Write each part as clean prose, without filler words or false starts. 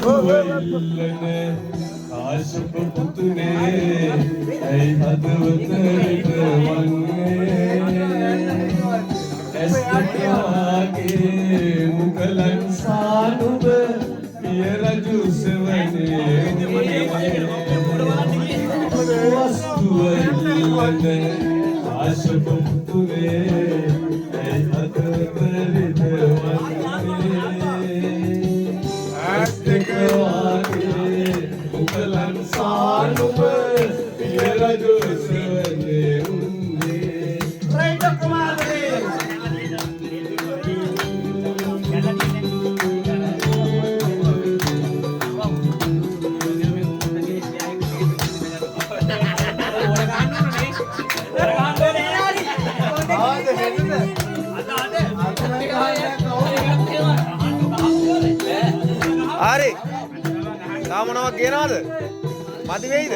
වස්තුවයිල්ලන ආශප පුතුනේ ඇයි හදවතට වන්නේ ඇස්තකාගේ මුගලන් සානුව පිය රජු සෙවනේ වස්තුවයිල්ලන ආශප පුතුනේ ඇයි හදවතට මුගලන් සානුව පිය රජු සෙවනේ උන්නේ රයිඩ කුමාරේ හරි තාමනවා කියනවාද මදි වෙයිද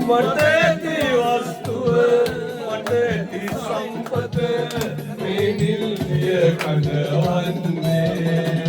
මට ඇති වස්තුව මට ඇති සම්පත මේ නිල්ය කඩවන්නේ